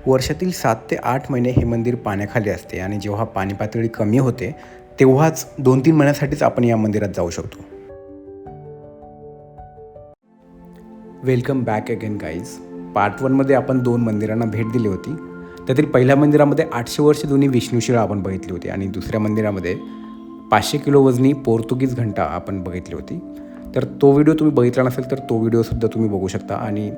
वर्षातील 7 ते 8 महिने हे मंदिर पाण्याखाली असते आणि जेव्हा पाणी पातळी कमी होते तेव्हाच 2-3 महिन्यासाठीच आपण या मंदिरात जाऊ शकतो. Welcome back again guys. Part 1मध्ये आपण 2 मंदिरांना भेट दिली होती. त्यातील पहिल्या मंदिरामध्ये 800 वर्ष जुनी विष्णुशिळा आपण बघितली होती आणि दुसऱ्या मंदिरामध्ये 500 किलो वजनी पोर्तुगीज घंटा आपण बघितली होती. तर तो व्हिडिओ तुम्ही बघितला नसेल तर तो व्हिडिओसुद्धा तुम्ही बघू शकता. आणि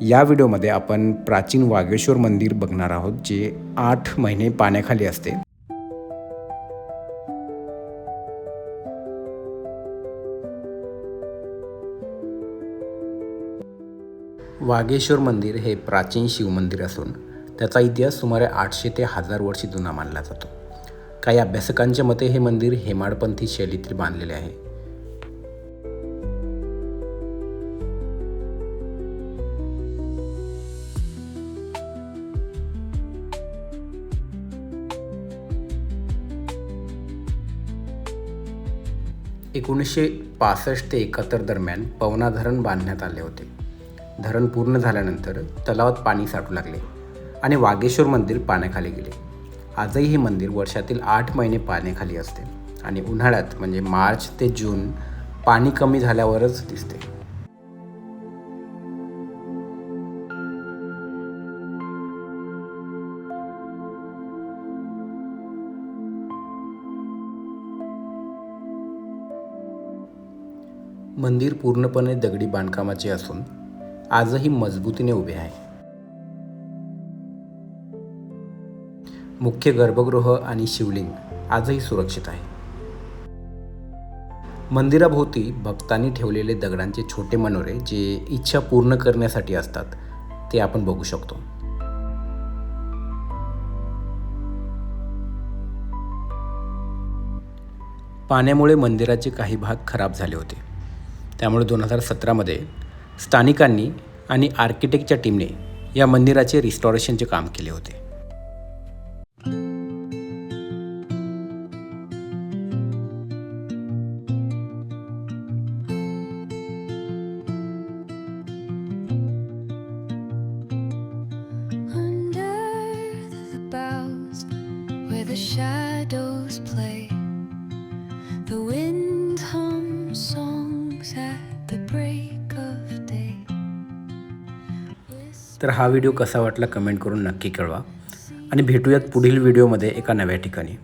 या व्हिडिओमध्ये आपण प्राचीन वागेश्वर मंदिर बघणार आहोत, जे 8 महिने पाण्याखाली असते. वागेश्वर मंदिर हे प्राचीन शिवमंदिर असून त्याचा इतिहास सुमारे 800 ते 1000 वर्षे जुना मानला जातो. काही अभ्यासकांच्या मते हे मंदिर हेमाडपंथी शैलीतील बांधलेले आहे. एकोणीसशे 65 ते 71 दरम्यान पवना धरण बांधण्यात आले होते. धरण पूर्ण झाल्यानंतर तलावात पाणी साठू लागले आणि वागेश्वर मंदिर पाण्याखाली गेले. आजही हे मंदिर वर्षातील 8 महिने पाण्याखाली असते आणि उन्हाळ्यात म्हणजे मार्च ते जून पाणी कमी झाल्यावरच दिसते. मंदिर पूर्णपणे दगडी बांधकामाचे असून आजही मजबूतीने उभे आहे. मुख्य गर्भगृह आणि शिवलिंग आजही सुरक्षित आहे. मंदिराभोवती भक्तांनी ठेवलेले दगडांचे छोटे मनोरे जे इच्छा पूर्ण करण्यासाठी असतात ते आपण बघू शकतो. पाण्यामुळे मंदिराचे काही भाग खराब झाले होते. त्यामुळे 2017मध्ये स्थानिकांनी आणि आर्किटेक्टच्या टीमने या मंदिराचे रिस्टॉरेशनचे काम केले होते. The shadows play, the wind hums songs at the break of day. तर हा व्हिडिओ कसा वाटला कमेंट करून नक्की कळवा आणि भेटूयात पुढील व्हिडिओमध्ये एका नव्या ठिकाणी.